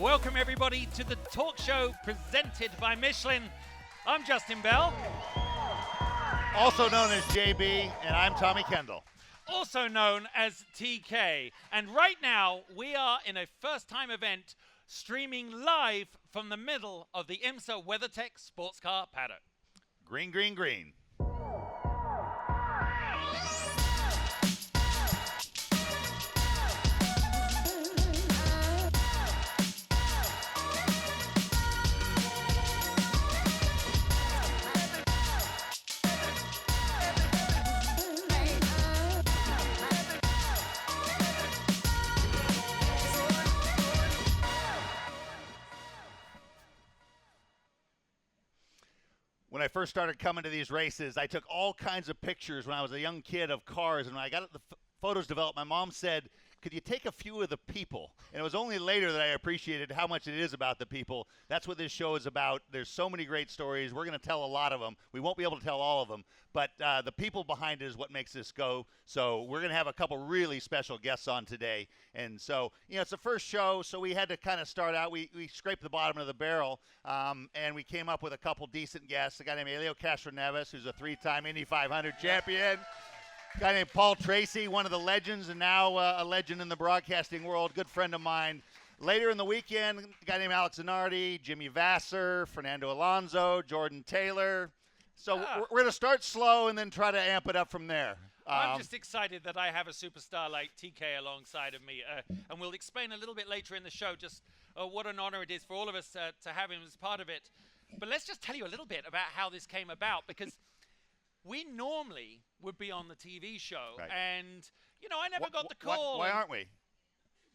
Welcome everybody to the talk show presented by Michelin. I'm Justin Bell. Also known as JB, and I'm Tommy Kendall. Also known as TK. And right now, we are in a first-time event streaming live from the middle of the IMSA WeatherTech sports car paddock. Green, green, green. When I first started coming to these races, I took all kinds of pictures when I was a young kid of cars, and when I got the photos developed, my mom said, could you take a few of the people? And it was only later that I appreciated how much it is about the people. That's what this show is about. There's so many great stories. We're going to tell a lot of them. We won't be able to tell all of them, but the people behind it is what makes this go. So we're going to have a couple really special guests on today. And so, you know, it's the first show, so we had to kind of start out. We scraped the bottom of the barrel, and we came up with a couple decent guests. A guy named Elio Castroneves, who's a three-time Indy 500 champion. A guy named Paul Tracy, one of the legends, and now a legend in the broadcasting world, good friend of mine. Later in the weekend, a guy named Alex Zanardi, Jimmy Vasser, Fernando Alonso, Jordan Taylor. So we're going to start slow and then try to amp it up from there. I'm just excited that I have a superstar like TK alongside of me, and we'll explain a little bit later in the show just what an honor it is for all of us to have him as part of it. But let's just tell you a little bit about how this came about, because we normally would be on the TV show, right. And, you know, I never got the call. Why aren't we?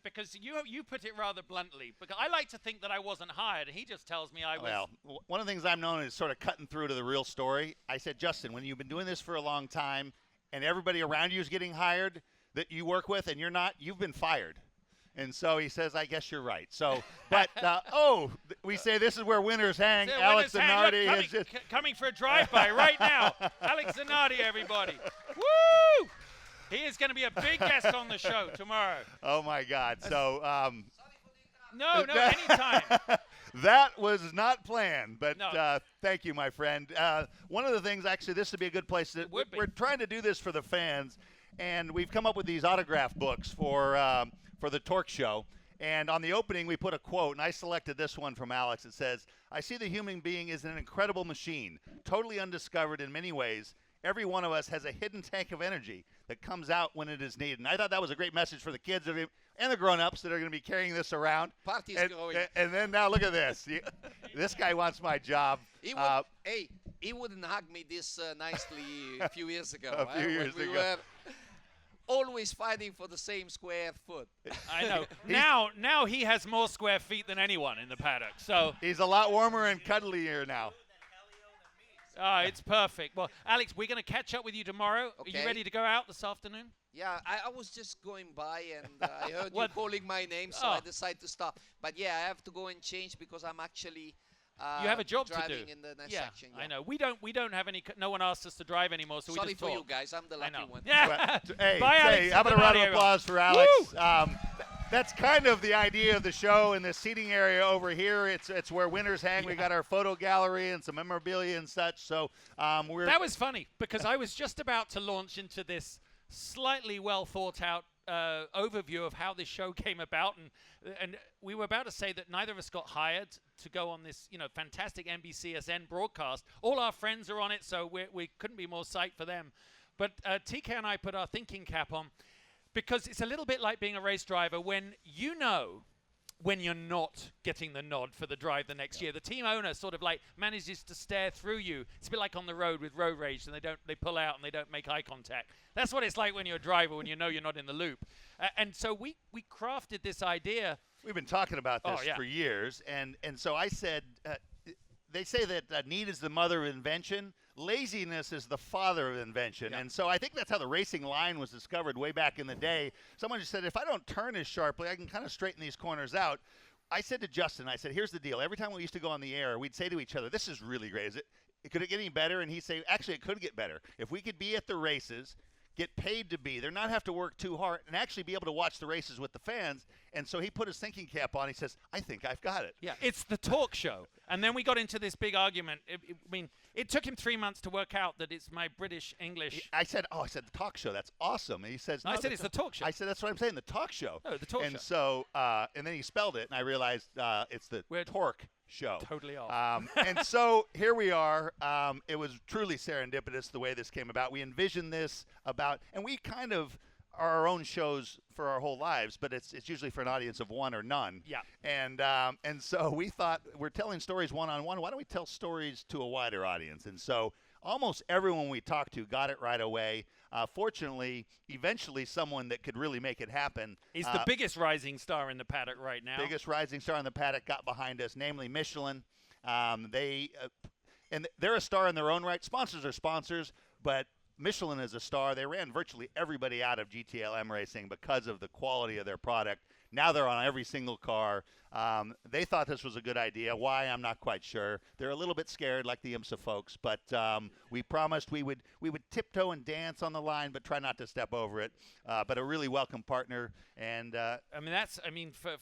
Because you put it rather bluntly. Because I like to think that I wasn't hired, and he just tells me I was. Well, one of the things I'm known is sort of cutting through to the real story. I said, Justin, when you've been doing this for a long time, and everybody around you is getting hired that you work with, and you're not, you've been fired. And so he says, I guess you're right. So, but, we say this is where winners hang. Alex Zanardi is just coming for a drive-by right now. Alex Zanardi, everybody. Woo! He is going to be a big guest on the show tomorrow. Oh, my God. So, no, anytime. That was not planned, but no. Thank you, my friend. One of the things, actually, this would be a good place. We're trying to do this for the fans, and we've come up with these autograph books for the Torque Show. And on the opening, we put a quote, and I selected this one from Alex. It says, I see the human being is an incredible machine, totally undiscovered in many ways. Every one of us has a hidden tank of energy that comes out when it is needed. And I thought that was a great message for the kids and the grown-ups that are going to be carrying this around. Party's going. And then now look at this. This guy wants my job. He wouldn't hug me this nicely a few years ago. A few years when we ago. were always fighting for the same square foot. I know. Now he has more square feet than anyone in the paddock. So he's a lot warmer and cuddlier now. It's perfect. Well, Alex, we're going to catch up with you tomorrow. Okay. Are you ready to go out this afternoon? Yeah, I was just going by and I heard you calling my name, so I decided to stop. But yeah, I have to go and change because I'm actually you have a job driving to do in the next section. Yeah. I know. We don't have any. No one asked us to drive anymore, so Sorry we just for talk. you guys. I'm the lucky one. Yeah. Hey, Bye, Alex. how about a round of applause for Alex? That's kind of the idea of the show. In the seating area over here, it's where winners hang. Yeah. We got our photo gallery and some memorabilia and such. So that was funny because I was just about to launch into this slightly well thought out overview of how this show came about, and we were about to say that neither of us got hired to go on this, you know, fantastic NBCSN broadcast. All our friends are on it, so we couldn't be more psyched for them. But TK and I put our thinking cap on because it's a little bit like being a race driver when you're not getting the nod for the drive the next year. The team owner sort of like manages to stare through you. It's a bit like on the road with road rage, and they pull out and they don't make eye contact. That's what it's like when you're a driver, when you know you're not in the loop. And so we crafted this idea. We've been talking about this for years, and so I said, they say that need is the mother of invention. Laziness is the father of invention. Yeah. And so I think that's how the racing line was discovered way back in the day. Someone just said, if I don't turn as sharply, I can kind of straighten these corners out. I said to Justin, I said, here's the deal. Every time we used to go on the air, we'd say to each other, this is really great. Could it get any better? And he'd say, actually, it could get better. If we could be at the races, get paid to be there, not have to work too hard, and actually be able to watch the races with the fans. And so he put his thinking cap on. He says, I think I've got it. Yeah, it's the talk show. And then we got into this big argument. I mean, it took him 3 months to work out that it's my British English. I said, the talk show. That's awesome. And he says, no, I said it's the talk show. I said, that's what I'm saying, the talk show. No, the talk show. And so, and then he spelled it, and I realized it's the torque show. Totally off. And so here we are. It was truly serendipitous the way this came about. We envisioned this and we kind of are our own shows for our whole lives, but it's usually for an audience of one or none. Yeah. And so we thought, we're telling stories one-on-one. Why don't we tell stories to a wider audience? And so almost everyone we talked to got it right away. Fortunately, eventually someone that could really make it happen. He's the biggest rising star in the paddock right now. Biggest rising star in the paddock got behind us, namely Michelin. And they're a star in their own right. Sponsors are sponsors, but Michelin is a star. They ran virtually everybody out of GTLM racing because of the quality of their product. Now they're on every single car. They thought this was a good idea. Why, I'm not quite sure. They're a little bit scared, like the IMSA folks, but we promised we would tiptoe and dance on the line, but try not to step over it. But a really welcome partner. And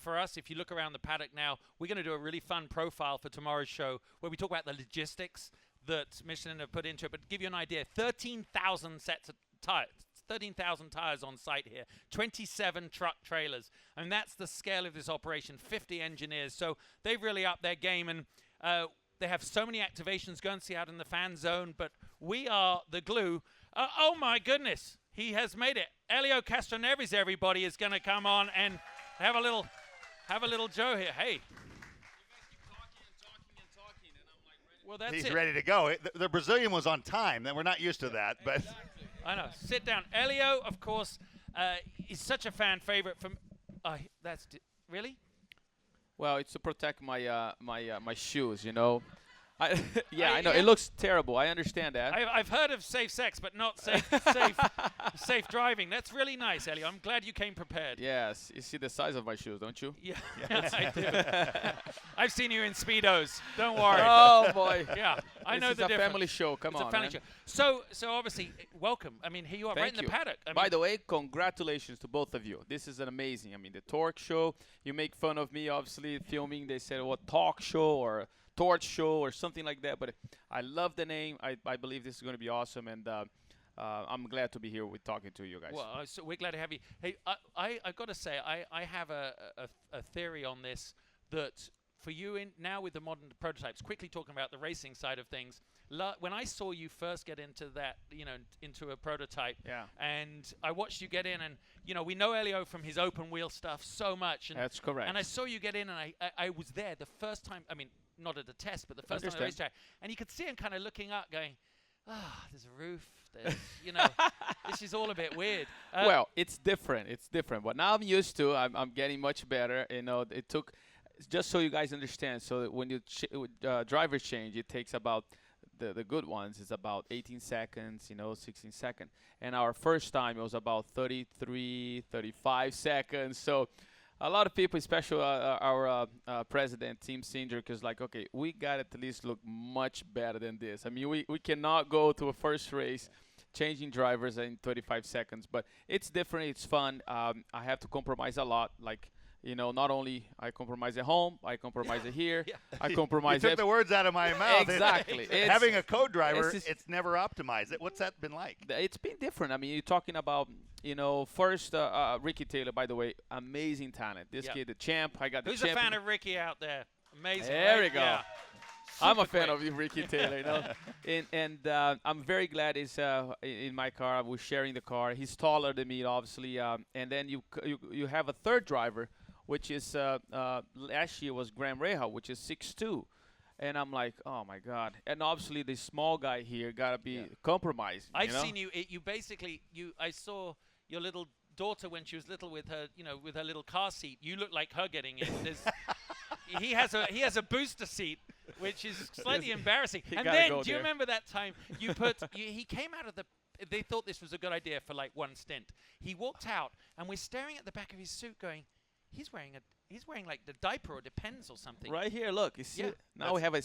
for us, if you look around the paddock now, we're going to do a really fun profile for tomorrow's show where we talk about the logistics that Michelin have put into it. But to give you an idea, 13,000 sets of tires. 13,000 tires on site here, 27 truck trailers. And that's the scale of this operation, 50 engineers. So they've really upped their game, and they have so many activations. Go and see out in the fan zone, but we are the glue. Oh my goodness, he has made it. Elio Castroneves, everybody, is going to come on and have a little Joe here. Hey. Well, that's He's it. ready to go. The Brazilian was on time. We're not used to that, but I know. Sit down. Elio, of course, is such a fan favorite. Really? Well, it's to protect my my shoes, you know. I know it looks terrible. I understand that. I've heard of safe sex, but not safe safe driving. That's really nice, Elio. I'm glad you came prepared. Yes, you see the size of my shoes, don't you? Yeah, I do. I've seen you in Speedos. Don't worry. Oh boy. Yeah, I know the difference. It's a family show. Come on, it's a family man. show. So obviously, welcome. I mean, here you are, right in the paddock. By the way, congratulations to both of you. This is an amazing. I mean, the Torque Show. You make fun of me, obviously, filming. They said, what, talk show or torch show or something like that, but I love the name. I believe this is going to be awesome, and I'm glad to be here with talking to you guys. Well, so we're glad to have you. Hey, I've got to say, I have a theory on this, that for you now with the modern prototypes, quickly talking about the racing side of things, when I saw you first get into that, into a prototype, and I watched you get in, and we know Elio from his open wheel stuff so much, and that's correct. And I saw you get in, and I was there the first time. I mean, not at the test, but the first time on the racetrack, and you could see him kind of looking up, going, there's a roof. There's, this is all a bit weird. Well, it's different. It's different, but now I'm used to. I'm getting much better. It took, just so you guys understand. So when you driver change, it takes about the good ones is about 18 seconds, 16 seconds. And our first time, it was about 33, 35 seconds. So a lot of people, especially our president, Team Cindric, is like, okay, we got to at least look much better than this. I mean, we cannot go to a first race changing drivers in 35 seconds. But it's different. It's fun. I have to compromise a lot. Like, not only I compromise at home, I compromise it here. I compromise. You took the words out of my mouth. Exactly. Having a co-driver, it's never optimized. What's that been like? It's been different. I mean, you're talking about, first Ricky Taylor, by the the amazing talent. This kid, the champ. I got the champ. Who's a fan of Ricky out there? Amazing. There we go. Yeah. I'm a fan of you, Ricky Taylor. And I'm very glad he's in my car. We're sharing the car. He's taller than me, obviously. And then you have a third driver, which is last year was Graham Rahal, which is 6'2". And I'm like, oh, my God. And obviously the small guy here got to be compromised. I've seen you. I saw your little daughter when she was little with her, with her little car seat. You look like her getting in. He has a booster seat, which is slightly embarrassing. And then, do you remember that time he came out of they thought this was a good idea for like one stint. He walked out, and we're staring at the back of his suit going, he's wearing like the diaper or Depends or something. Right here, look. You see it? Now we have a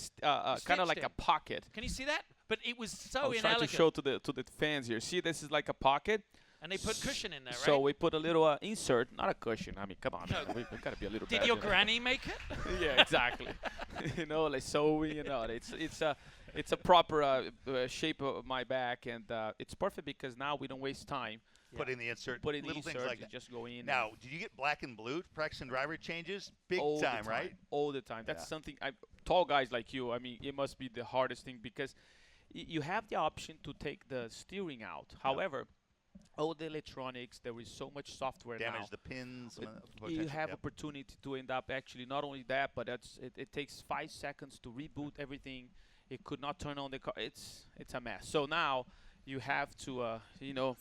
kind of like a pocket. Can you see that? But it was so I was trying to inelegant. show to the fans here. See, this is like a pocket. And they put cushion in there, right? So we put a little insert, not a cushion. I mean, come on, No. man. We've got to be a little. Did better your than that. granny make it? Yeah, exactly. You know, like sewing. You know, it's a proper shape of my back, and it's perfect because now we don't waste time. Putting the insert, Putting the little insert, things like you that. just go in. Now, did you get black and blue practicing driver changes? Big all time, the right? All the time. That's Yeah. something. Tall guys like you. I mean, it must be the hardest thing because you have the option to take the steering out. However, all the electronics, there is so much software now. Damage the pins. You have opportunity to end up actually not only that, but it takes 5 seconds to reboot everything. It could not turn on the car. It's a mess. So now you have to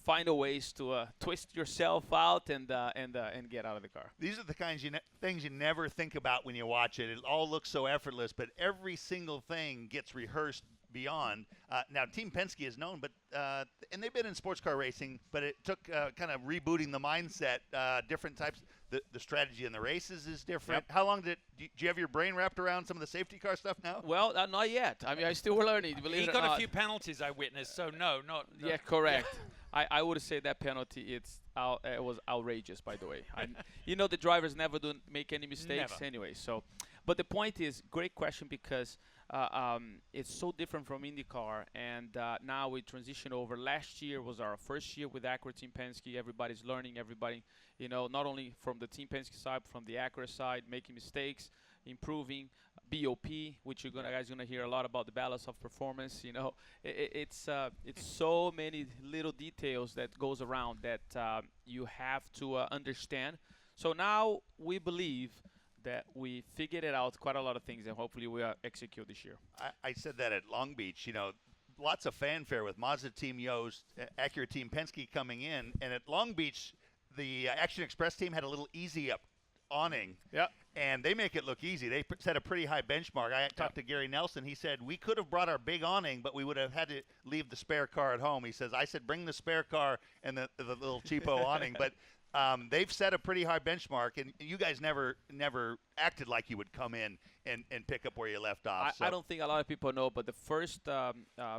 find a ways to twist yourself out and get out of the car. These are the kinds things you never think about when you watch it. It all looks so effortless, but every single thing gets rehearsed beyond. Now, Team Penske is known, but and they've been in sports car racing, but it took kind of rebooting the mindset, different types. The strategy in the races is different. Yep. How long did you have your brain wrapped around some of the safety car stuff now? Well, not yet. I mean, I still learning. Believe He it or got not. a few penalties I witnessed, so no. Yeah, correct. I would say that penalty it was outrageous, by the way. The drivers never do make any mistakes Never. anyway. So, but the point is, great question because it's so different from IndyCar, and now we transition over. Last year was our first year with Acura Team Penske. Everybody's learning. Everybody, not only from the Team Penske side, but from the Acura side, making mistakes, improving. BOP, which you're guys gonna hear a lot about the balance of performance. It's so many little details that goes around that you have to understand. So now we believe that we figured it out, quite a lot of things, and hopefully we execute this year. I said that at Long Beach. Lots of fanfare with Mazda Team Yost, Acura Team Penske coming in, and at Long Beach, the Action Express team had a little easy up awning. Yeah. And they make it look easy. They set a pretty high benchmark. I talked to Gary Nelson. He said, we could have brought our big awning, but we would have had to leave the spare car at home. He says, I said, bring the spare car and the little cheapo awning. But they've set a pretty high benchmark, and you guys never acted like you would come in and pick up where you left off. I don't think a lot of people know, but the first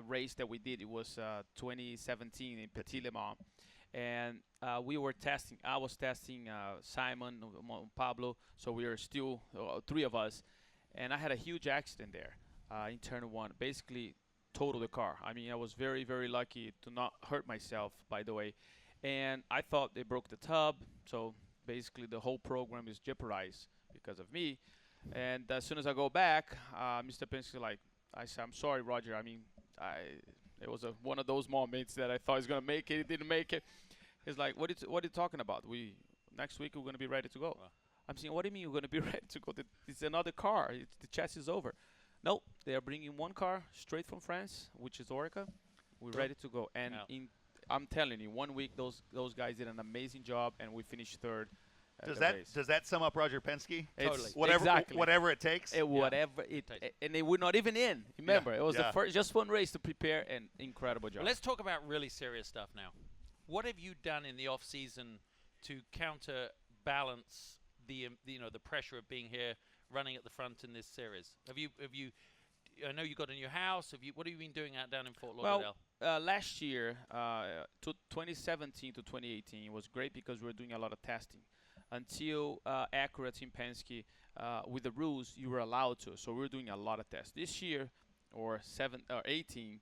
race that we did, it was 2017 in Petit Le Mans. And we were testing. I was testing Simon, Pablo. So we were still 3 of us, and I had a huge accident there in turn 1. Basically, totaled the car. I mean, I was very, very lucky to not hurt myself, by the way. And I thought they broke the tub. So basically, the whole program is jeopardized because of me. And as soon as I go back, Mr. Penske I said, I'm sorry, Roger. I mean, it was one of those moments that I thought he was going to make it. He didn't make it. He's like, what are you talking about? Next week we're going to be ready to go. Wow. I'm saying, what do you mean you're going to be ready to go? It's another car. The chassis is over. No, they are bringing one car straight from France, which is Orica. We're ready to go. And I'm telling you, 1 week those guys did an amazing job, and we finished 3rd. Does that sum up Roger Penske? Totally. Whatever it takes. And they were not even in. Remember, it was the first, just one race to prepare, and incredible job. Well, let's talk about really serious stuff now. What have you done in the off season to counterbalance the pressure of being here, running at the front in this series? Have you? I know you got a new house. What have you been doing down in Fort Lauderdale? Well, last year, 2017 to 2018 was great because we were doing a lot of testing. Until Acura Team Penske, with the rules, you were allowed to. So we were doing a lot of tests. This year, or 18,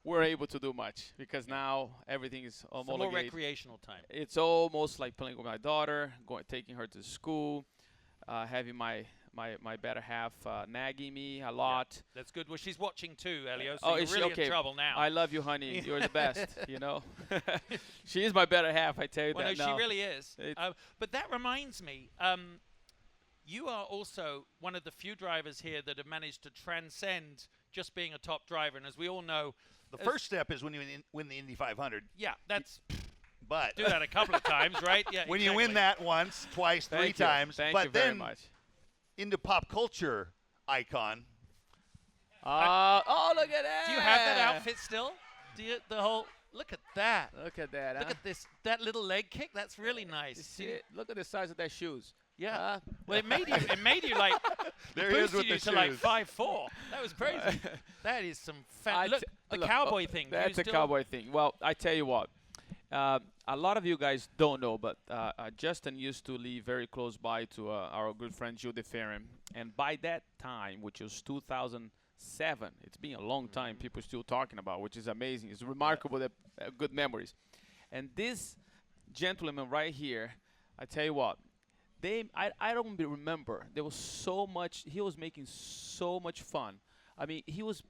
we're able to do much because now everything is homologated. More recreational time. It's almost like playing with my daughter, taking her to school, having my better half nagging me a lot. Yeah, that's good. Well, she's watching too, Elio, so Oh, you're is she? really Okay. in trouble now. I love you, honey. You're the best, She is my better half, I tell you Well, that no, now. she really is. But that reminds me, you are also one of the few drivers here that have managed to transcend just being a top driver. And as we all know, the first step is when you win the Indy 500. Yeah, that's but do that a couple of times, right? Yeah. When you win that once, twice, Thank 3 you. times, Thank but you then very much. into pop culture icon. Oh, look at that. Do you have that outfit still? Do you look at that. Look at that. Look at this, that little leg kick. That's really nice. You see it? Look at the size of that shoes. Yeah. Well, it made you like There he is boosted with you the to like shoes. 5'4". That was crazy. That is some look, the cowboy thing. do you That's a still- cowboy thing. Well, I tell you what. A lot of you guys don't know, but Justin used to live very close by to our good friend Gilles de Ferren. And by that time, which was 2007, it's been a long time, people still talking about, which is amazing. It's remarkable that good memories. And this gentleman right here, I tell you what, I don't remember. There was so much, he was making so much fun. I mean, he was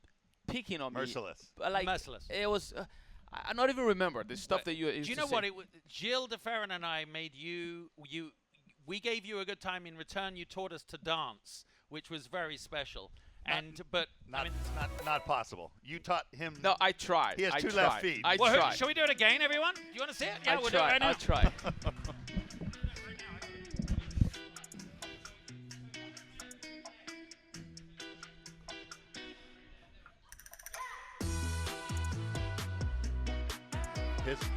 picking on Merciless. me. Like, Merciless. It was, I don't even remember the stuff that you used Do you to know say. what? Gilles de Ferren and I made we gave you a good time. In return, you taught us to dance, which was very special. But I mean, Not possible. You taught him. No, I tried. He has I two tried. left feet. I well, tried. shall we do it again, everyone? Do you want to see it? Yeah, we'll do it tried. right now. I tried.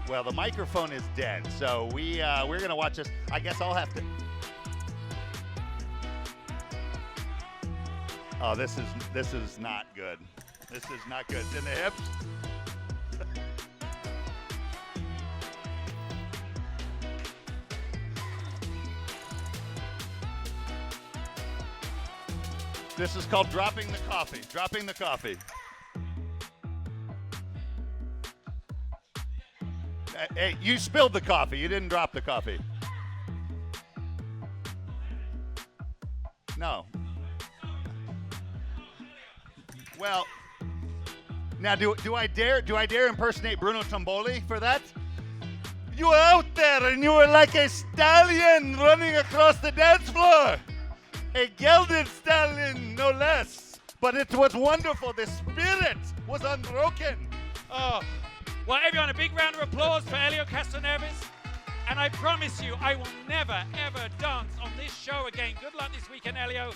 Well, the microphone is dead, so we're gonna watch this. I guess I'll have to. Oh, this is not good. This is not good. It's in the hips. This is called dropping the coffee. Dropping the coffee. Hey, you spilled the coffee. You didn't drop the coffee. No. Well, now do I dare impersonate Bruno Tomboli for that? You were out there and you were like a stallion running across the dance floor. A gelded stallion, no less. But it was wonderful. The spirit was unbroken. Oh, well, everyone, a big round of applause for Elio Castroneves. And I promise you, I will never, ever dance on this show again. Good luck this weekend, Elio.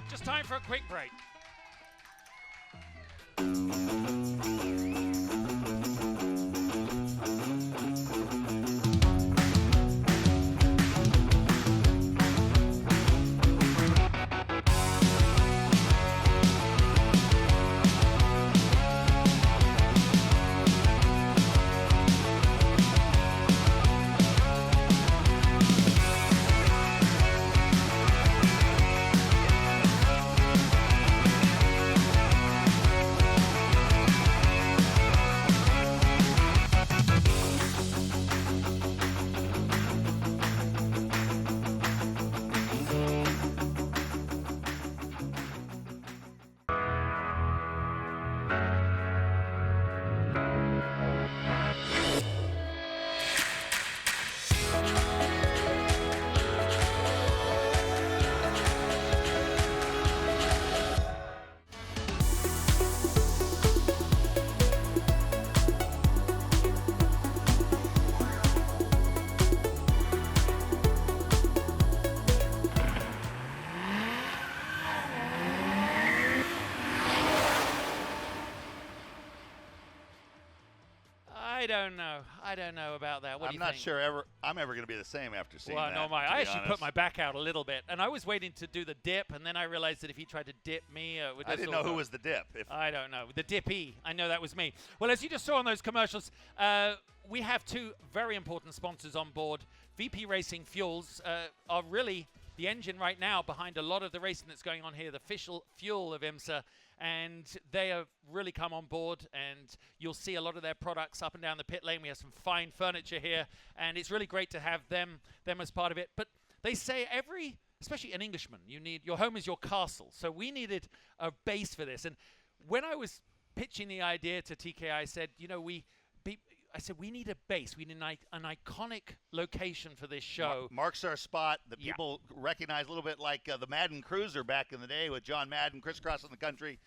Just time for a quick break. I don't know about that. What do I'm you not think? sure I'm ever going to be the same after seeing Well, that. no, to I be actually put honest. my back out a little bit, and I was waiting to do the dip, and then I realized that if he tried to dip me, it would I just didn't all know who go- was the dip. I don't know. The dippy. I know that was me. Well, as you just saw on those commercials, we have two very important sponsors on board. VP Racing Fuels are really the engine right now behind a lot of the racing that's going on here, the official fuel of IMSA. And they have really come on board, and you'll see a lot of their products up and down the pit lane. We have some fine furniture here, and it's really great to have them as part of it. But they say especially an Englishman, your home is your castle. So we needed a base for this. And when I was pitching the idea to TK, I said, we need a base. We need an iconic location for this show. Marks our spot that Yeah. people recognize a little bit like the Madden Cruiser back in the day with John Madden crisscrossing the country.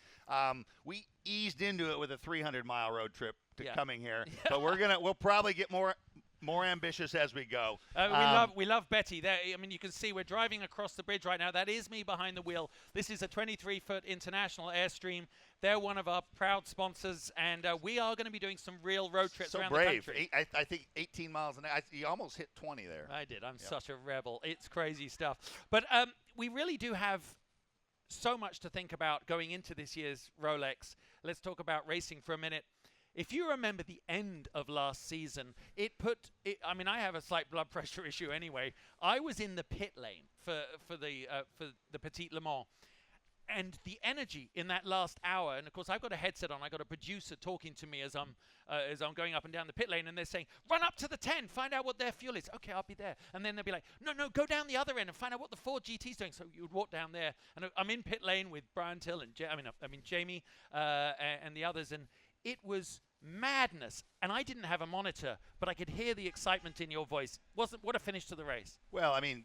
We eased into it with a 300-mile road trip to Yeah. coming here, but we'll probably get more More ambitious as we go. We love Betty. There, I mean, you can see we're driving across the bridge right now. That is me behind the wheel. This is a 23-foot international Airstream. They're one of our proud sponsors, and we are going to be doing some real road trips around the country. I think 18 miles an hour. You almost hit 20 there. I did. I'm such a rebel. It's crazy stuff. But we really do have so much to think about going into this year's Rolex. Let's talk about racing for a minute. If you remember the end of last season, I mean, I have a slight blood pressure issue anyway. I was in the pit lane for the Petit Le Mans. And the energy in that last hour, and of course I've got a headset on, I've got a producer talking to me as I'm going up and down the pit lane, and they're saying, run up to the 10, find out what their fuel is. Okay, I'll be there. And then they'll be like, no, go down the other end and find out what the Ford GT's doing. So you would walk down there, and I'm in pit lane with Brian Till and Jamie and the others, and it was madness. And I didn't have a monitor, but I could hear the excitement in your voice. What a finish to the race. Well, I mean,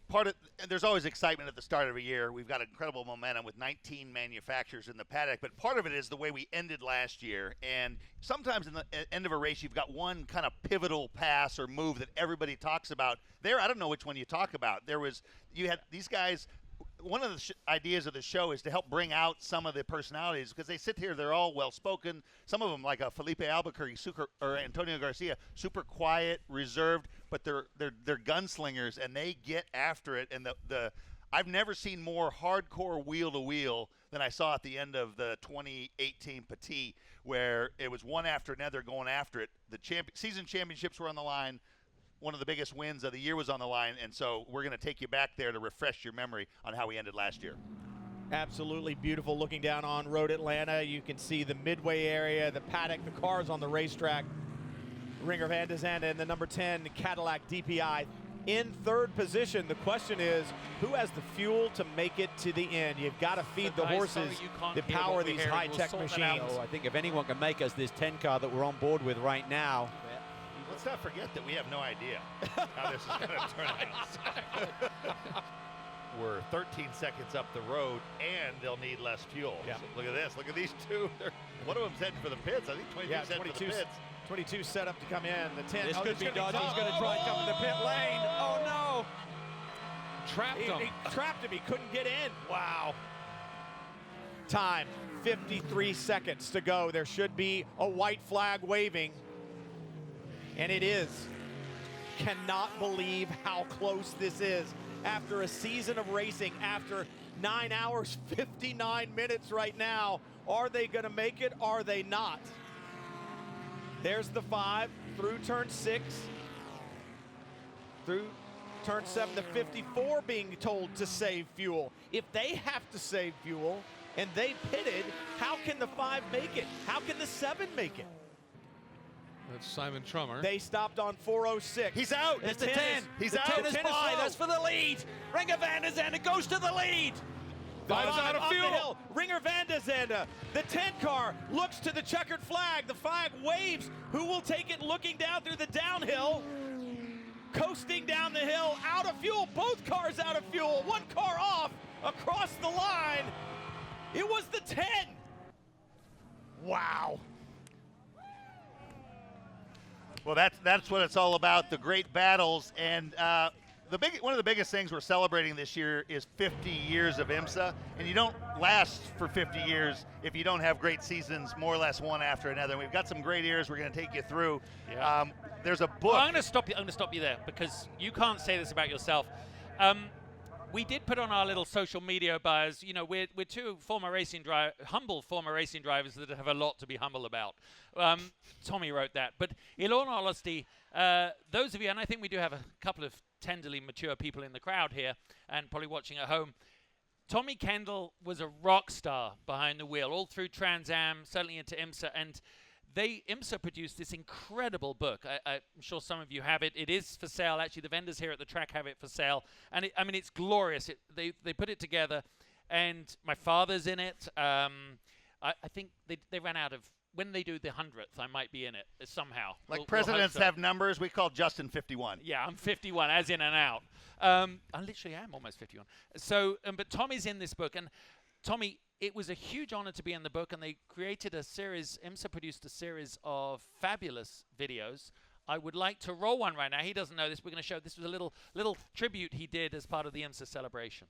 there's always excitement at the start of a year. We've got incredible momentum with 19 manufacturers in the paddock, but part of it is the way we ended last year. And sometimes in the end of a race, you've got one kind of pivotal pass or move that everybody talks about. I don't know which one you talk about. You had these guys. One of the ideas of the show is to help bring out some of the personalities, because they sit here, they're all well-spoken. Some of them, like a Felipe Albuquerque or Antonio Garcia, super quiet, reserved, but they're gunslingers, and they get after it. And I've never seen more hardcore wheel-to-wheel than I saw at the end of the 2018 Petit, where it was one after another going after it. The season championships were on the line. One of the biggest wins of the year was on the line, and so we're going to take you back there to refresh your memory on how we ended last year. Absolutely beautiful. Looking down on Road Atlanta, you can see the midway area, the paddock, the cars on the racetrack. Ringer Van de Zande and the number 10 Cadillac DPI in third position. The question is, who has the fuel to make it to the end? You've got to feed the horses the power of these high-tech machines. So I think if anyone can make us this 10 car that we're on board with right now. Let's not forget that we have no idea how this is going to turn out. We're 13 seconds up the road, and they'll need less fuel. Yeah. So look at this. Look at these two. One of them's heading for the pits. I think 22's heading for the pits. 22 set up to come in. The 10. This could be dodgy. He's going to try and come in the pit lane. Oh, no. Trapped him. He trapped him. He couldn't get in. Wow. Time, 53 seconds to go. There should be a white flag waving. And it is. Cannot believe how close this is. After a season of racing, after 9 hours, 59 minutes right now, are they going to make it? Are they not? There's the 5 through turn 6. Through turn 7, the 54 being told to save fuel. If they have to save fuel and they pitted, how can the 5 make it? How can the 7 make it? That's Simon Trummer. They stopped on 406. He's out. It's the 10. He's out. 10 is by. That's for the lead. Ringer Van de Zande goes to the lead. Five's out of fuel. Ringer Van de Zande. The 10 car looks to the checkered flag. The flag waves. Who will take it looking down through the downhill? Coasting down the hill. Out of fuel. Both cars out of fuel. One car off across the line. It was the 10. Wow. Well, that's what it's all about, the great battles. And one of the biggest things we're celebrating this year is 50 years of IMSA. And you don't last for 50 years if you don't have great seasons, more or less one after another. And we've got some great years we're going to take you through. Yeah. There's a book. Well, I'm going to stop you there, because you can't say this about yourself. We did put on our little social media bios. You know, we're two humble former racing drivers that have a lot to be humble about. Tommy wrote that. But in all honesty, those of you, and I think we do have a couple of tenderly mature people in the crowd here and probably watching at home, Tommy Kendall was a rock star behind the wheel all through Trans Am, certainly into IMSA, and IMSA produced this incredible book. I'm sure some of you have it. It is for sale. Actually, the vendors here at the track have it for sale. And it's glorious. They put it together. And my father's in it. I think they ran out of, when they do the 100th, I might be in it somehow. Like presidents have numbers. We call Justin 51. Yeah, I'm 51, as in and out. I literally am almost 51. So, but Tommy's in this book. And Tommy, it was a huge honor to be in the book, and they created a series. IMSA produced a series of fabulous videos I would like to roll one right now. He doesn't know this. We're going to show this was a little tribute he did as part of the IMSA celebration.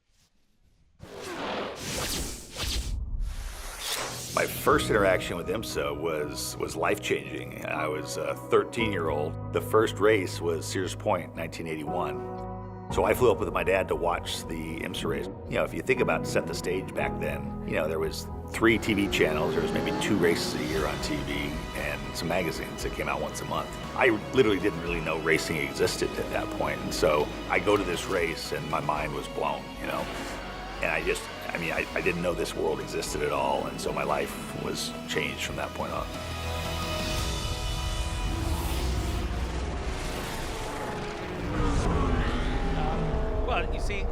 My first interaction with IMSA was life-changing. I was a 13-year-old. The first race was Sears Point, 1981. So I flew up with my dad to watch the IMSA race. You know, if you think about set the stage back then, you know, there was 3 TV channels, there was maybe 2 races a year on TV, and some magazines that came out once a month. I literally didn't really know racing existed at that point, and so I go to this race and my mind was blown, you know. And I didn't know this world existed at all, and so my life was changed from that point on. Well, you see,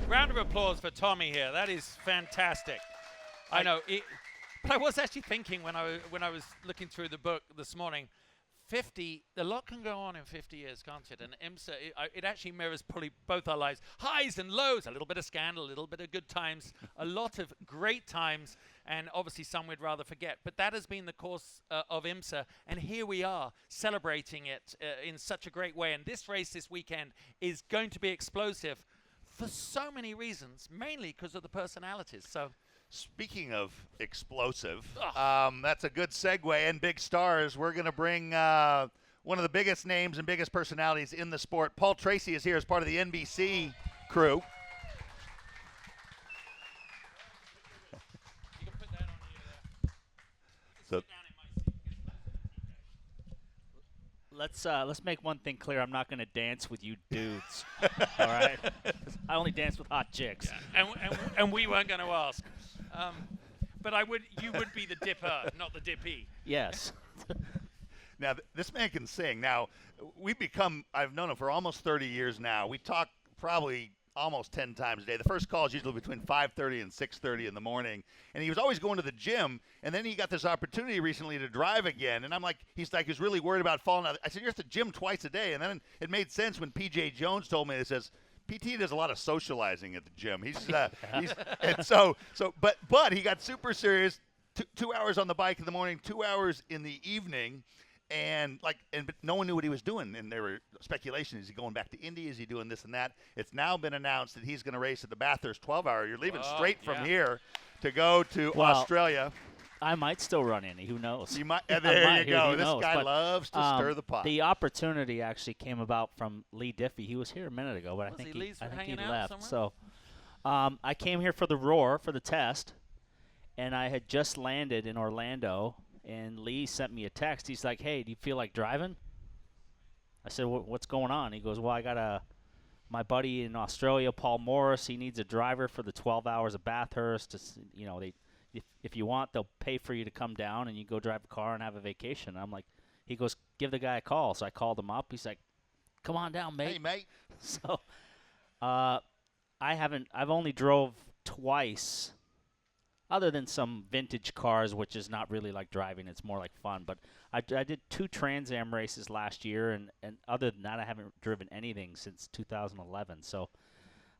round of applause for Tommy here. That is fantastic. I know, but I was actually thinking when I was looking through the book this morning, 50, a lot can go on in 50 years, can't it? And IMSA, it actually mirrors probably both our lives. Highs and lows, a little bit of scandal, a little bit of good times, a lot of great times, and obviously some we'd rather forget. But that has been the course of IMSA, and here we are celebrating it in such a great way. And this race this weekend is going to be explosive for so many reasons, mainly because of the personalities. So. Speaking of explosive, that's a good segue. And big stars, we're going to bring one of the biggest names and biggest personalities in the sport. Paul Tracy is here as part of the NBC crew. You can put that on here. So Let's make one thing clear. I'm not going to dance with you dudes. All right? I only dance with hot chicks. Yeah. And we weren't going to ask. But you would be the dipper, not the dippy. Yes. Now, this man can sing. Now, I've known him for almost 30 years now. We talk probably almost 10 times a day. The first call is usually between 5:30 and 6:30 in the morning. And he was always going to the gym. And then he got this opportunity recently to drive again. And he's really worried about falling out. I said, you're at the gym twice a day. And then it made sense when P.J. Jones told me, it says, PT does a lot of socializing at the gym. But he got super serious. 2 hours on the bike in the morning, 2 hours in the evening, but no one knew what he was doing. And there were speculations: is he going back to Indy? Is he doing this and that? It's now been announced that he's going to race at the Bathurst 12-hour. You're leaving straight from here to go to Australia. I might still run Indy. Who knows? You might. There you go. This guy loves to stir the pot. The opportunity actually came about from Lee Diffie. He was here a minute ago, but I think he left. So I came here for the Roar, for the test, and I had just landed in Orlando, and Lee sent me a text. He's like, hey, do you feel like driving? I said, what's going on? He goes, well, I got my buddy in Australia, Paul Morris, he needs a driver for the 12 hours of Bathurst. If you want, they'll pay for you to come down and you go drive a car and have a vacation. And I'm like, he goes, give the guy a call. So I called him up. He's like, come on down, mate. Hey, mate. So I've only drove twice, other than some vintage cars, which is not really like driving. It's more like fun. But I did 2 Trans Am races last year, and other than that, I haven't driven anything since 2011. So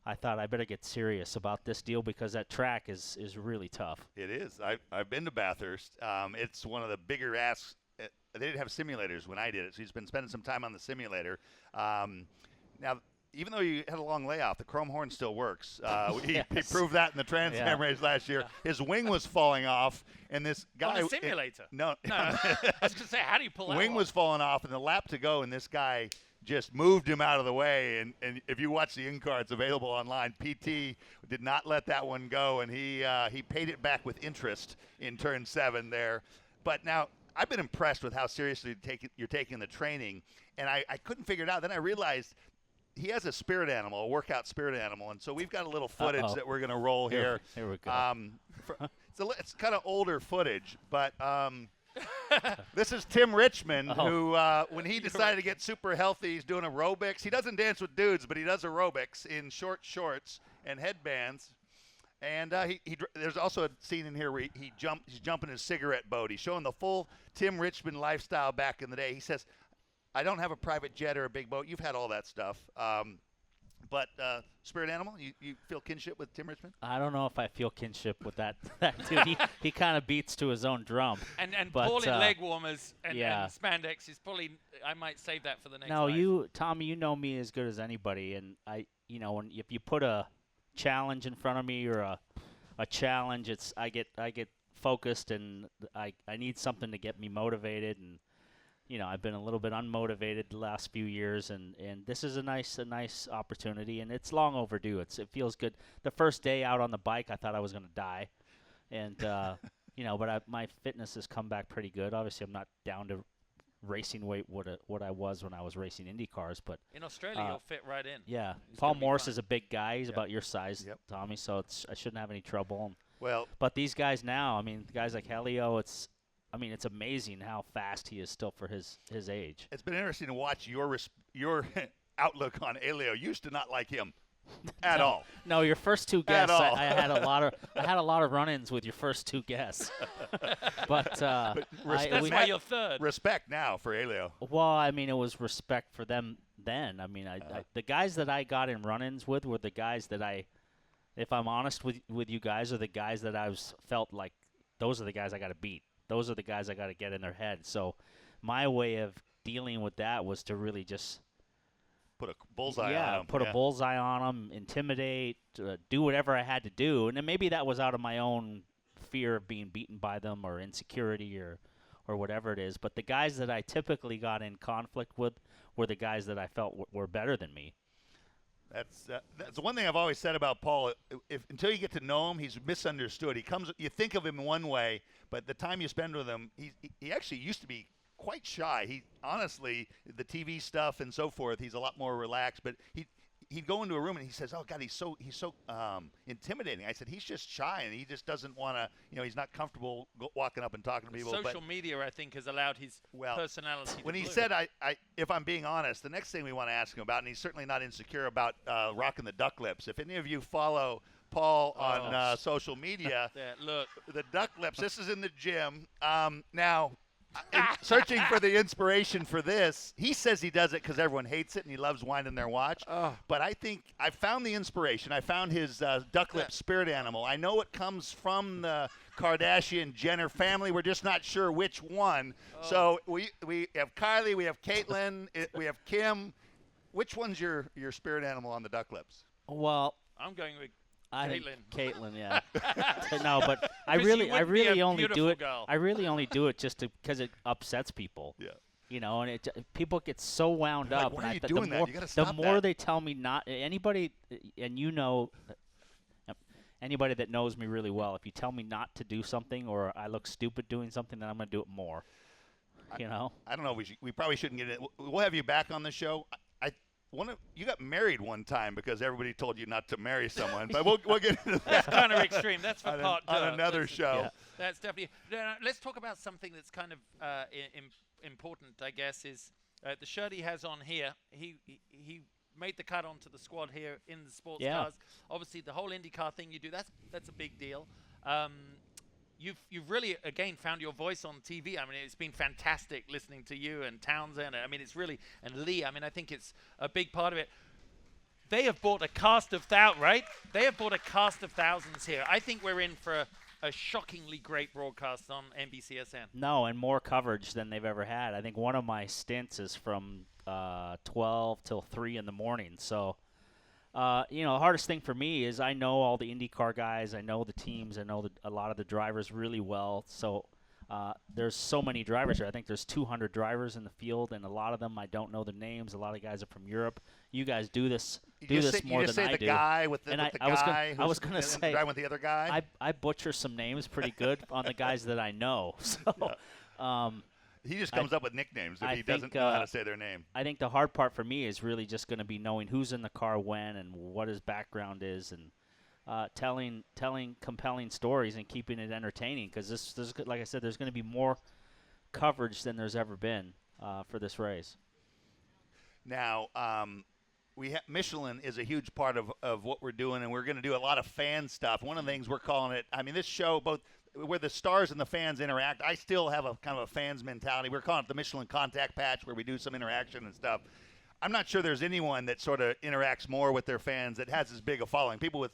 I thought I better get serious about this deal because that track is really tough. It is. I've been to Bathurst. It's one of the bigger asks. They didn't have simulators when I did it, so he's been spending some time on the simulator. Now, even though you had a long layoff, the chrome horn still works. He proved that in the Trans Am race last year. His wing was falling off, and this guy on the simulator. No. I was going to say, how do you pull that wing off? was falling off, and the lap to go, and this guy just moved him out of the way. And if you watch the in-cards available online, PT did not let that one go, and he paid it back with interest in turn 7 there. But now I've been impressed with how seriously you're taking the training, and I couldn't figure it out. Then I realized he has a spirit animal, a workout spirit animal, and so we've got a little footage that we're going to roll here. Here we go. It's kind of older footage, but this is Tim Richmond, who, when he decided to get super healthy, he's doing aerobics. He doesn't dance with dudes, but he does aerobics in short shorts and headbands. And there's also a scene in here where he's jumping his cigarette boat. He's showing the full Tim Richmond lifestyle back in the day. He says, I don't have a private jet or a big boat. You've had all that stuff. but spirit animal, you feel kinship with Tim Richmond? I don't know if I feel kinship with that dude. He kind of beats to his own drum. And but, Paul in leg warmers and yeah. spandex is probably, I might save that for the next No, live. Tommy, you know me as good as anybody, and if you put a challenge in front of me or a challenge, I get focused, and I need something to get me motivated, and I've been a little bit unmotivated the last few years, and this is a nice opportunity, and it's long overdue. It feels good. The first day out on the bike, I thought I was going to die, and but my fitness has come back pretty good. Obviously, I'm not down to racing weight what I was when I was racing Indy cars, but in Australia you'll fit right in. Yeah, It's Paul gonna be Morse fun. is a big guy. He's Yep. about your size, Yep. Tommy. So I shouldn't have any trouble. Well, but these guys now, guys like Elio, it's amazing how fast he is still for his age. it's been interesting to watch your outlook on Elio. You used to not like him at all. No, your first two guests, all. I had a lot of run-ins with your first two guests. but That's why you're third. Respect now for Elio. Well, it was respect for them then. The guys that I got in run-ins with were the guys that if I'm honest with you guys, are the guys that felt like those are the guys I got to beat. Those are the guys I got to get in their head. So my way of dealing with that was to really just put a bullseye on him. Put a bullseye on them, intimidate, do whatever I had to do. And then maybe that was out of my own fear of being beaten by them or insecurity or whatever it is. But the guys that I typically got in conflict with were the guys that I felt were better than me. That's one thing I've always said about Paul. Until you get to know him, he's misunderstood. You think of him one way, but the time you spend with him, he actually used to be quite shy. He honestly, the TV stuff and so forth, he's a lot more relaxed. But he'd go into a room and he says, "Oh God, he's so intimidating." I said, "He's just shy and he just doesn't want to. He's not comfortable walking up and talking to people." Social media, I think, has allowed his personality. When to he bloom. said, if I'm being honest, the next thing we want to ask him about, and he's certainly not insecure about rocking the duck lips. If any of you follow Paul on social media, look, the duck lips. This is in the gym. Now, searching for the inspiration for this, he says he does it because everyone hates it and he loves winding their watch. But I think I found the inspiration. I found his duck lip spirit animal. I know it comes from the Kardashian Jenner family. We're just not sure which one. So we have Kylie, we have Caitlin, we have Kim. Which one's your spirit animal on the duck lips? Well, I'm going with I Caitlin. think Caitlin, yeah. No, but I 'Cause you really would be a only do beautiful it. girl. I really only do it just because it upsets people. Yeah. And people get so wound Like, up. why and are you the doing that? more, You gotta the stop more that. they tell me not anybody, and anybody that knows me really well, if you tell me not to do something or I look stupid doing something, then I'm going to do it more. I don't know. We probably shouldn't get it. We'll have you back on the show. You got married one time because everybody told you not to marry someone, but we'll get into that. That's kind of extreme. That's for part two. on another show. Yeah. That's definitely. Let's talk about something that's kind of important, I guess, is the shirt he has on here. He made the cut onto the squad here in the sports cars. Obviously, the whole IndyCar thing you do, that's a big deal. You've really, again, found your voice on TV. It's been fantastic listening to you and Townsend. It's really, and Lee. I think it's a big part of it. They have bought a cast of thousands, right? They have bought a cast of thousands here. I think we're in for a shockingly great broadcast on NBCSN. No, and more coverage than they've ever had. I think one of my stints is from 12 till 3 in the morning. So, the hardest thing for me is I know all the IndyCar guys. I know the teams. I know a lot of the drivers really well. So there's so many drivers here. I think there's 200 drivers in the field, and a lot of them I don't know the names. A lot of guys are from Europe. You guys do this more than I do. The guy with the, and with the I guy was going to say driving with the other guy. I butcher some names pretty good on the guys that I know. So. He just comes up with nicknames if he doesn't know how to say their name. I think the hard part for me is really just going to be knowing who's in the car when and what his background is, and telling compelling stories and keeping it entertaining. Because like I said, there's going to be more coverage than there's ever been for this race. Now, Michelin is a huge part of what we're doing, and we're going to do a lot of fan stuff. One of the things we're calling it, this show, both where the stars and the fans interact, I still have a kind of a fans mentality. We're calling it the Michelin Contact Patch, where we do some interaction and stuff. I'm not sure there's anyone that sort of interacts more with their fans that has as big a following. People with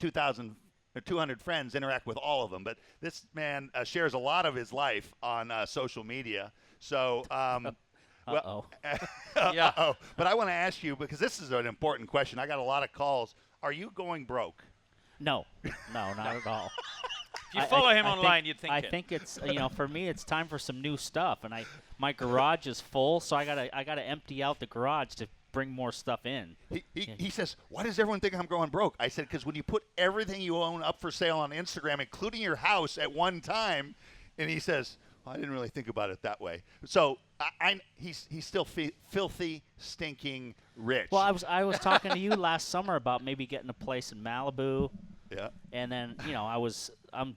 2,000 or 200 friends interact with all of them, but this man shares a lot of his life on social media. So, well, Yeah. But I want to ask you, because this is an important question. I got a lot of calls. Are you going broke? No, not at all. If you follow him online, you'd think I think it's for me, it's time for some new stuff, and my garage is full, so I gotta empty out the garage to bring more stuff in. He says, why does everyone think I'm going broke? I said, because when you put everything you own up for sale on Instagram, including your house at one time, and he says, well, I didn't really think about it that way. So he's still filthy, stinking rich. Well, I was talking to you last summer about maybe getting a place in Malibu. Yeah. And then I'm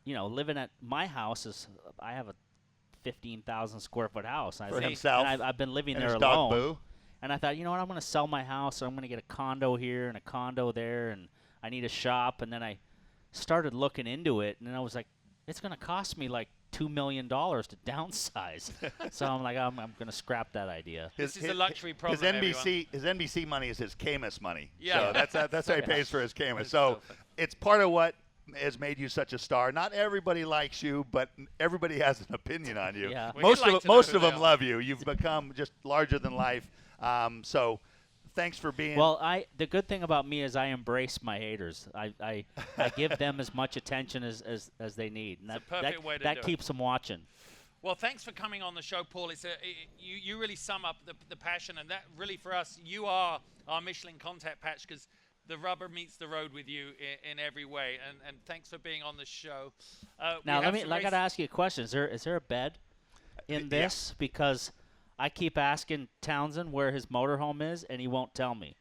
living at my house I have a 15,000 square foot house. For himself. And I've been living and there his alone. dog Boo. And I thought, you know what, I'm going to sell my house. I'm going to get a condo here and a condo there, and I need a shop. And then I started looking into it, and then I was like, it's going to cost me like $2 million to downsize. So I'm like, I'm going to scrap that idea. This is a luxury problem. His NBC money is his Camus money. Yeah. So that's how he pays for his Camus. So it's part of what has made you such a star. Not everybody likes you, but everybody has an opinion on you. Yeah. Well, Most of them love you. You've become just larger than life. So thanks for being. Well, the good thing about me is I embrace my haters. I give them as much attention as they need. And It's a perfect way to do it. keeps them watching. Well, thanks for coming on the show, Paul. You really sum up the passion, and that really for us, you are our Michelin contact patch, because the rubber meets the road with you in every way. And thanks for being on the show. Now I got to ask you a question. Is there a bed in this? Because I keep asking Townsend where his motorhome is, and he won't tell me.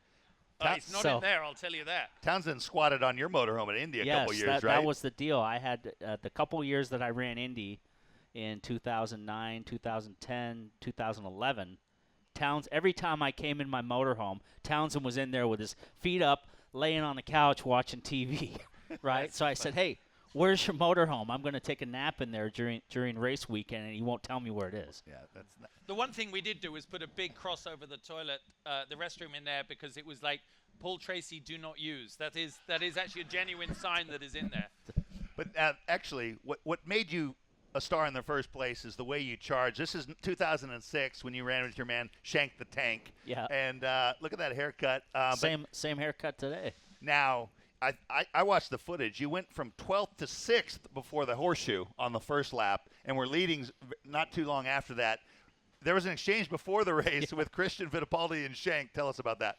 It's not in there, I'll tell you that. Townsend squatted on your motorhome at Indy a couple years, right? That was the deal. I had the couple years that I ran Indy in 2009, 2010, 2011. Every time I came in my motorhome, Townsend was in there with his feet up, laying on the couch watching TV, right? So I said, hey, where's your motorhome? I'm going to take a nap in there during race weekend, and he won't tell me where it is. Yeah, that's not. The one thing we did do was put a big cross over the toilet, the restroom in there, because it was like, Paul Tracy, do not use. That is actually a genuine sign that is in there. But actually, what made you a star in the first place is the way you charge. This is 2006 when you ran with your man Shank the Tank. Yeah. And look at that haircut. Same haircut today. Now, I watched the footage. You went from 12th to 6th before the horseshoe on the first lap, and were leading not too long after that. There was an exchange before the race with Christian Fittipaldi and Shank. Tell us about that.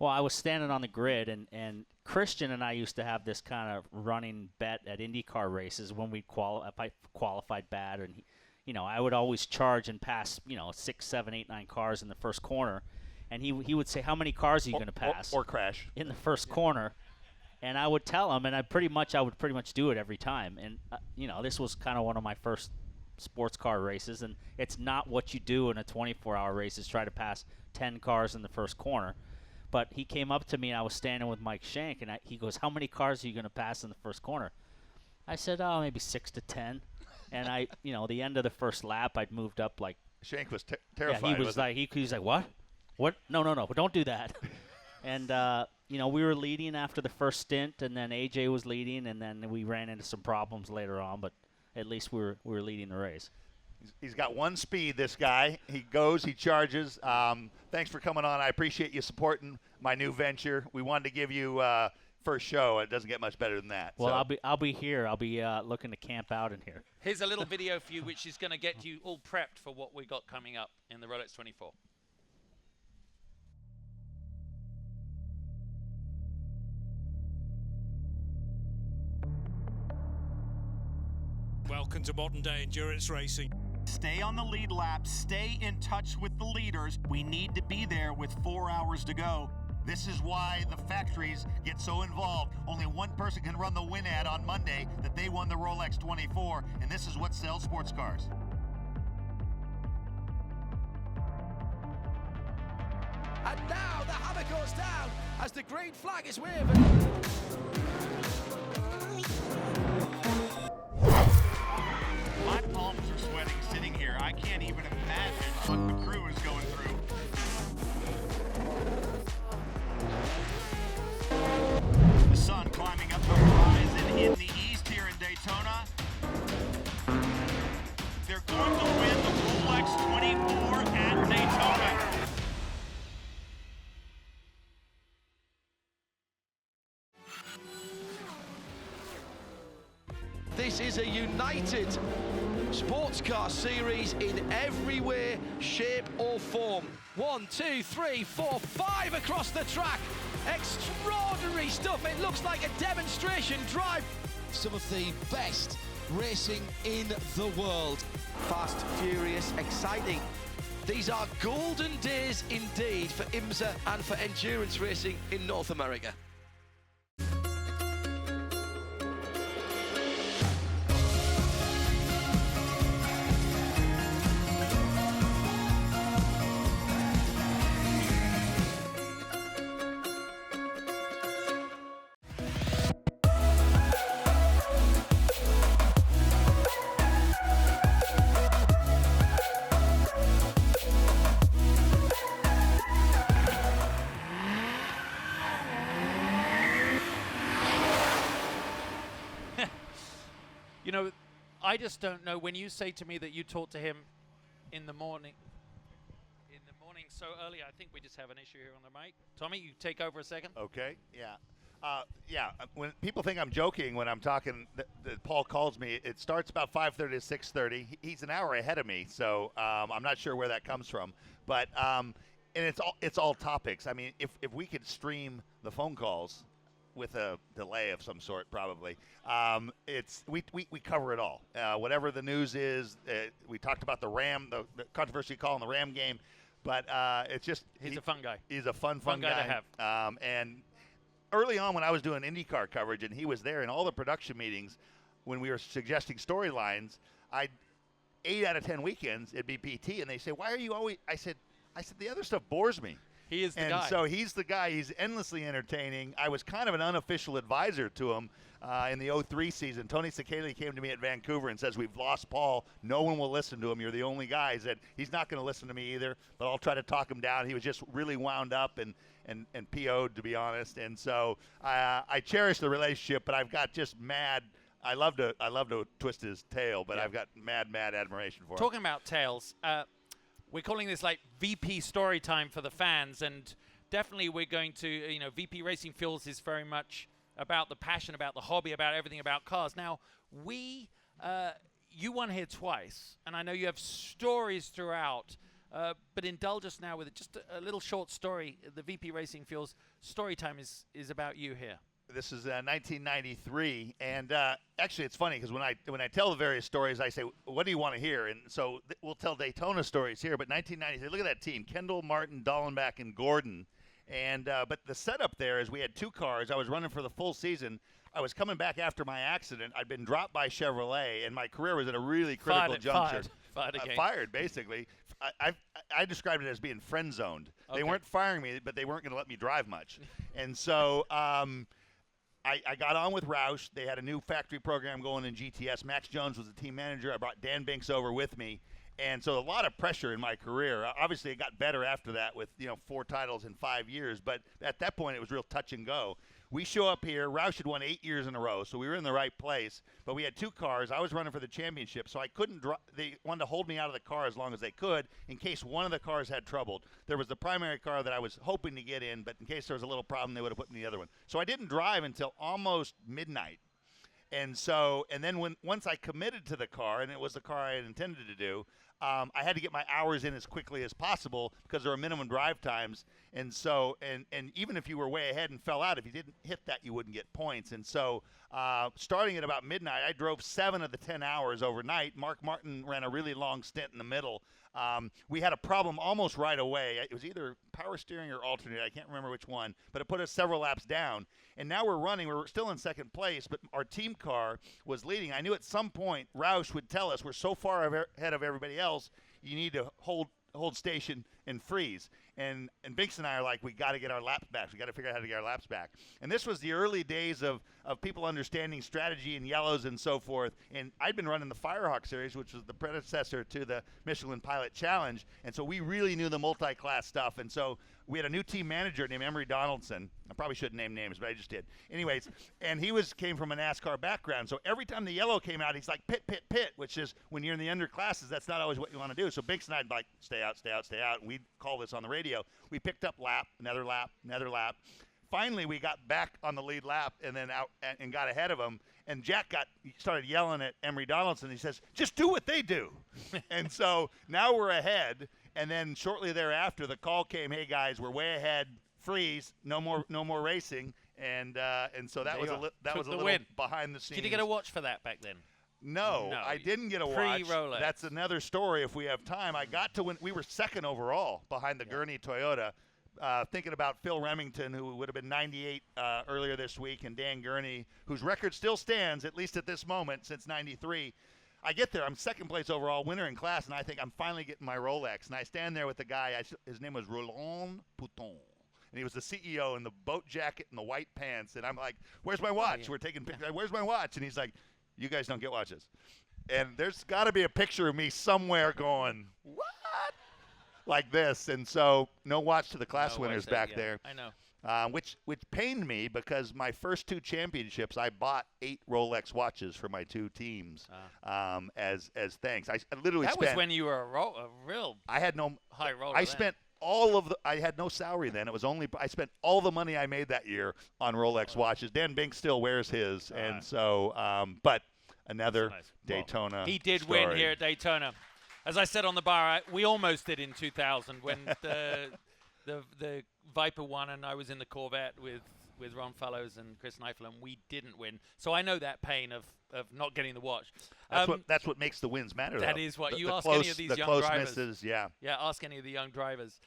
Well, I was standing on the grid, and Christian and I used to have this kind of running bet at IndyCar races when we qualified bad, and I would always charge and pass 6, 7, 8, 9 cars in the first corner, and he would say, how many cars are you going to pass or crash in the first corner? And I would tell him, and I would pretty much do it every time. And this was kind of one of my first sports car races, and it's not what you do in a 24-hour race is try to pass 10 cars in the first corner. But he came up to me, and I was standing with Mike Shank, and he goes, how many cars are you going to pass in the first corner? I said, maybe 6 to 10. And the end of the first lap, I'd moved up like. Shank was terrified. Yeah, he was like, what? What? No, don't do that. And we were leading after the first stint, and then AJ was leading, and then we ran into some problems later on. But at least we were leading the race. He's got one speed, this guy. He goes, he charges. Thanks for coming on. I appreciate you supporting my new venture. We wanted to give you first show. It doesn't get much better than that. Well, so. I'll be here. I'll be looking to camp out in here. Here's a little video for you, which is going to get you all prepped for what we got coming up in the Rolex 24. Welcome to modern day endurance racing. Stay on the lead lap, stay in touch with the leaders. We need to be there with 4 hours to go. This is why the factories get so involved. Only one person can run the win ad on Monday that they won the Rolex 24, and this is what sells sports cars. And now the hammer goes down as the green flag is waving. My palms are sweating sitting here. I can't even imagine what the crew is going through. Rolex 24 at Daytona. This is a united sports car series in every way, shape or form. 1, 2, 3, 4, 5 across the track. Extraordinary stuff. It looks like a demonstration drive. Some of the best racing in the world. Fast, furious, exciting. These are golden days indeed for IMSA and for endurance racing in North America. You know, I just don't know. When you say to me that you talked to him in the morning so early, I think we just have an issue here on the mic. Tommy, you take over a second. Okay, yeah. When people think I'm joking when I'm talking, that Paul calls me, it starts about 5:30 to 6:30. He's an hour ahead of me, so I'm not sure where that comes from. But and it's all topics. I mean, if we could stream the phone calls with a delay of some sort, probably. We cover it all. Whatever the news is, we talked about the controversy call in the Ram game, but it's just he's a fun guy. He's a fun guy to have. And early on when I was doing IndyCar coverage and he was there in all the production meetings when we were suggesting storylines, 8 out of 10 weekends it'd be PT, and they say, "Why are you always?" I said, "The other stuff bores me." He is the guy. And so he's the guy. He's endlessly entertaining. I was kind of an unofficial advisor to him in the 03 season. Tony Sekeli came to me at Vancouver and says, "We've lost Paul. No one will listen to him. You're the only guy." He said, "He's not going to listen to me either, but I'll try to talk him down." He was just really wound up and PO'd, to be honest. And so I cherish the relationship, but I've got just mad. I love to twist his tail, but I've got mad admiration for him. Talking about tails, we're calling this like VP story time for the fans, and definitely we're going to, VP Racing Fuels is very much about the passion, about the hobby, about everything about cars. Now, you won here twice, and I know you have stories throughout, but indulge us now with just a little short story. The VP Racing Fuels story time is about you here. This is 1993, and actually it's funny because when I tell the various stories, I say, "What do you want to hear?" And so we'll tell Daytona stories here. But 1993, look at that team: Kendall, Martin, Dallenbach, and Gordon. And but the setup there is we had 2 cars. I was running for the full season. I was coming back after my accident. I'd been dropped by Chevrolet, and my career was at a really critical juncture. Fired, basically. I described it as being friend zoned. Okay. They weren't firing me, but they weren't going to let me drive much. And so I got on with Roush. They had a new factory program going in GTS. Max Jones was the team manager. I brought Dan Binks over with me. And so a lot of pressure in my career. Obviously, it got better after that with 4 titles in 5 years. But at that point, it was real touch and go. We show up here. Roush had won 8 years in a row, so we were in the right place. But we had 2 cars. I was running for the championship, so I couldn't they wanted to hold me out of the car as long as they could in case one of the cars had trouble. There was the primary car that I was hoping to get in, but in case there was a little problem, they would have put me in the other one. So I didn't drive until almost midnight. And then once I committed to the car, and it was the car I had intended to do, I had to get my hours in as quickly as possible because there are minimum drive times. And so, and even if you were way ahead and fell out, if you didn't hit that, you wouldn't get points. And so, starting at about midnight, I drove 7 of the 10 hours overnight. Mark Martin ran a really long stint in the middle. We had a problem almost right away. It was either power steering or alternate. I can't remember which one, but it put us several laps down. And now we're running. We're still in second place, but our team car was leading. I knew at some point Roush would tell us, we're so far ahead of everybody else, you need to hold station and freeze. And Binks and I are like, we got to get our laps back. We got to figure out how to get our laps back. And this was the early days of people understanding strategy and yellows and so forth. And I'd been running the Firehawk Series, which was the predecessor to the Michelin Pilot Challenge. And so we really knew the multi-class stuff. And so we had a new team manager named Emery Donaldson. I probably shouldn't name names, but I just did. Anyways, and he came from a NASCAR background. So every time the yellow came out, he's like, pit, pit, pit, which is when you're in the underclasses, that's not always what you want to do. So Binks and I'd like, stay out, stay out, stay out. And we'd call this on the radio. We picked up lap, another lap, another lap. Finally, we got back on the lead lap and then out and got ahead of him. And Jack started yelling at Emery Donaldson. He says, just do what they do. And so now we're ahead. And then shortly thereafter, the call came, hey, guys, we're way ahead. Freeze. No more racing. And so that was a little win. Behind the scenes. Did you get a watch for that back then? No, I didn't get a watch. Pre-Rolex. That's another story if we have time. I got to win. We were second overall behind the Gurney Toyota. Thinking about Phil Remington, who would have been 98 earlier this week, and Dan Gurney, whose record still stands, at least at this moment, since 93. I get there. I'm second place overall, winner in class, and I think I'm finally getting my Rolex. And I stand there with the guy. His name was Roland Pouton. And he was the CEO in the boat jacket and the white pants. And I'm like, where's my watch? Yeah. We're taking pictures. Where's my watch? And he's like, you guys don't get watches. And there's got to be a picture of me somewhere going, what? Like this. And so no watch to the class winners back there. I know. Which pained me because my first 2 championships, I bought 8 Rolex watches for my 2 teams as thanks. I literally that was when you were a real I had no high roller. I spent all of I had no salary then. It was only I spent all the money I made that year on Rolex watches. Dan Binks still wears his, and so but another Daytona. He did story. win here at Daytona. As I said on the bar, we almost did in 2000 when the Viper won, and I was in the Corvette with Ron Fellows and Chris Neifel, and we didn't win. So I know that pain of not getting the watch. That's what makes the wins matter. That though. is what you ask close, any of these the young close drivers. Misses, yeah. Yeah, ask any of the young drivers.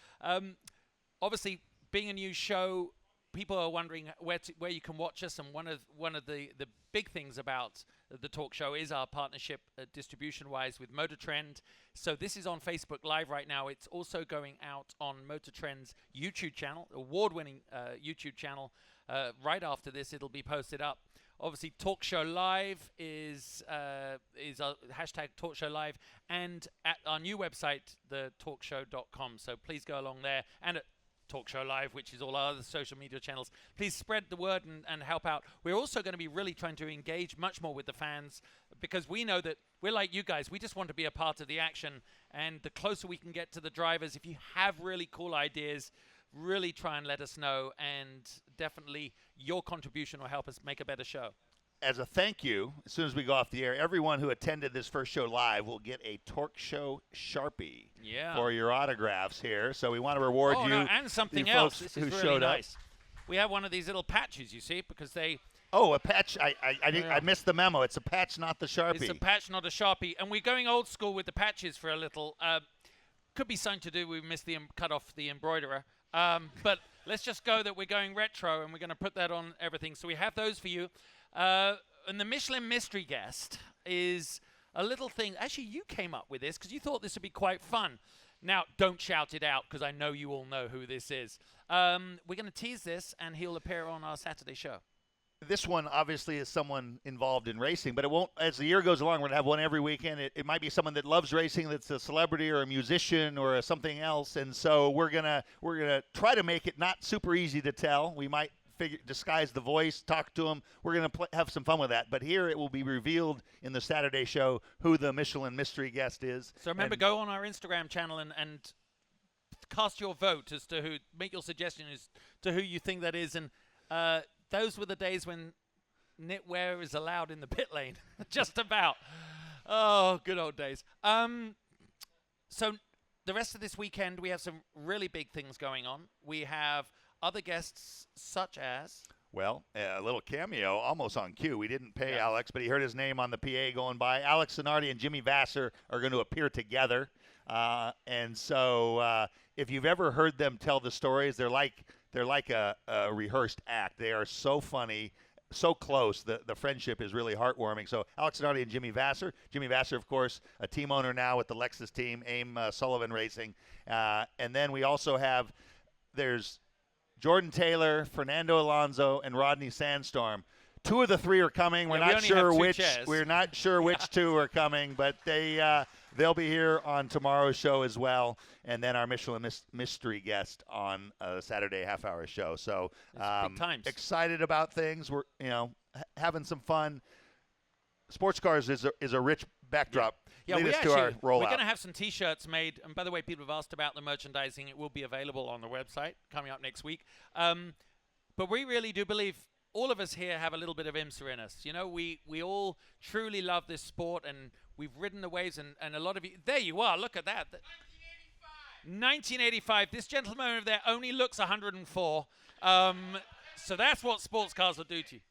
Obviously, being a new show, people are wondering where you can watch us, and one of the big things about the talk show is our partnership distribution-wise with MotorTrend. So this is on Facebook Live right now. It's also going out on MotorTrend's YouTube channel, award-winning YouTube channel. Right after this, it'll be posted up. Obviously, Talk Show Live is hashtag Talk Show Live, and at our new website, thetalkshow.com. So please go along there, and at Talk Show Live, which is all our other social media channels. Please spread the word and help out. We're also going to be really trying to engage much more with the fans, because we know that we're like you guys. We just want to be a part of the action, and the closer we can get to the drivers, if you have really cool ideas, really try and let us know, and definitely your contribution will help us make a better show. As a thank you, as soon as we go off the air, everyone who attended this first show live will get a Torque Show Sharpie for your autographs here. So we want to reward you. And something else. This is really nice. We have one of these little patches, you see, because they... Oh, a patch. I missed the memo. It's a patch, not the Sharpie. It's a patch, not a Sharpie. And we're going old school with the patches for a little. Could be something to do. We missed the cut off the embroiderer. But let's just go that we're going retro, and we're going to put that on everything. So we have those for you. And the Michelin mystery guest is a little thing. Actually, you came up with this because you thought this would be quite fun. Now, don't shout it out because I know you all know who this is. We're going to tease this, and he'll appear on our Saturday show. This one obviously is someone involved in racing, but it won't. As the year goes along, we're gonna have one every weekend. It might be someone that loves racing, that's a celebrity or a musician or something else, and so we're gonna try to make it not super easy to tell. We might disguise the voice, talk to them. We're gonna have some fun with that. But here it will be revealed in the Saturday show who the Michelin mystery guest is. So remember, go on our Instagram channel and cast your vote as to who. Make your suggestion as to who you think that is, and. Those were the days when knitwear is allowed in the pit lane. Just about. Oh, good old days. So the rest of this weekend, we have some really big things going on. We have other guests such as... Well, a little cameo, almost on cue. We didn't pay Alex, but he heard his name on the PA going by. Alex Zanardi and Jimmy Vassar are going to appear together. And so if you've ever heard them tell the stories, they're like a rehearsed act. They are so funny. so close. The friendship is really heartwarming. So Alex Zanardi and Jimmy Vasser. Jimmy Vasser, of course, a team owner now with the Lexus team, AIM Sullivan Racing. And then we also have, there's Jordan Taylor, Fernando Alonso, and Rodney Sandstorm. 2 of the 3 are coming. We're not sure which. We're not sure which 2 are coming, but they'll be here on tomorrow's show as well. And then our Michelin mystery guest on the Saturday half-hour show. So big times. Excited about things. We're having some fun. Sports cars is a rich backdrop. Yeah, Lead us to our rollout. We're going to have some T-shirts made. And by the way, people have asked about the merchandising. It will be available on the website coming up next week. But we really do believe all of us here have a little bit of IMSA in us. You know, we all truly love this sport, and we've ridden the waves, and a lot of you. There you are. Look at that. 1985. This gentleman over there only looks 104. So that's what sports cars will do to you.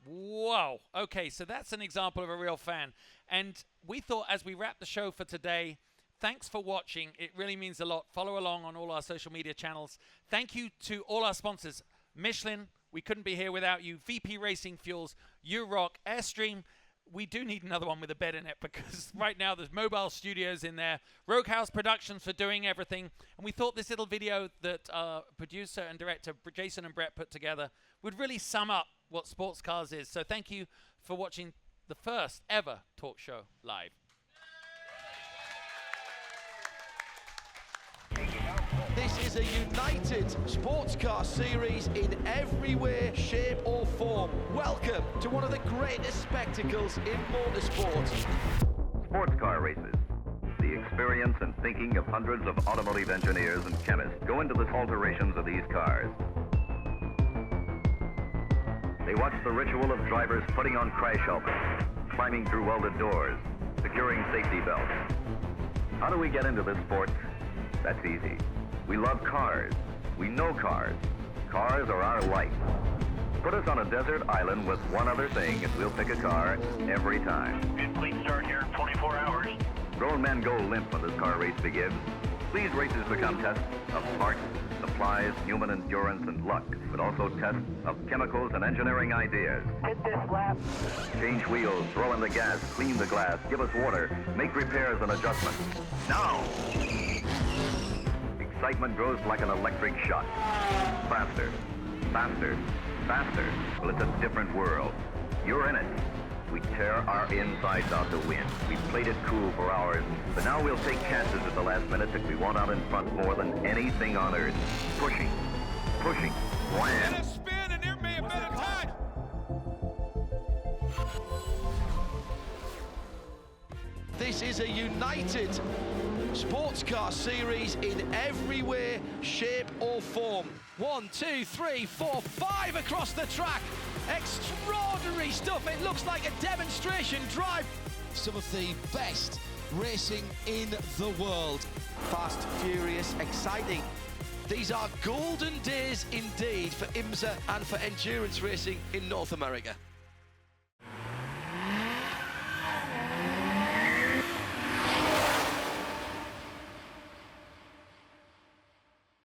Whoa. Okay, so that's an example of a real fan. And we thought as we wrap the show for today, thanks for watching. It really means a lot. Follow along on all our social media channels. Thank you to all our sponsors. Michelin, we couldn't be here without you. VP Racing Fuels, U-Rock, Airstream. We do need another one with a bed in it because right now there's mobile studios in there. Rogue House Productions for doing everything. And we thought this little video that producer and director Jason and Brett put together would really sum up what sports cars is. So thank you for watching the first ever talk show live. This is a united sports car series in every way, shape or form. Welcome to one of the greatest spectacles in motorsport. Sports car races. The experience and thinking of hundreds of automotive engineers and chemists go into the alterations of these cars. They watch the ritual of drivers putting on crash helmets, climbing through welded doors, securing safety belts. How do we get into this sport? That's easy. We love cars. We know cars. Cars are our life. Put us on a desert island with one other thing and we'll pick a car every time. Please start here in 24 hours. Grown men go limp when this car race begins. These races become tests of parts, supplies, human endurance, and luck, but also tests of chemicals and engineering ideas. Hit this lap. Change wheels, throw in the gas, clean the glass, give us water, make repairs and adjustments. Now! Excitement grows like an electric shock. Faster, faster, faster. Well, it's a different world. You're in it. We tear our insides out to win. We played it cool for hours, but now we'll take chances at the last minute that we want out in front more than anything on earth. Pushing, pushing, wham! And a spin, and there may have been a touch. This is a united sports car series in every way, shape or form. 1, 2, 3, 4, 5 across the track. Extraordinary stuff. It looks like a demonstration drive. Some of the best racing in the world. Fast, furious, exciting. These are golden days indeed for IMSA and for endurance racing in North America.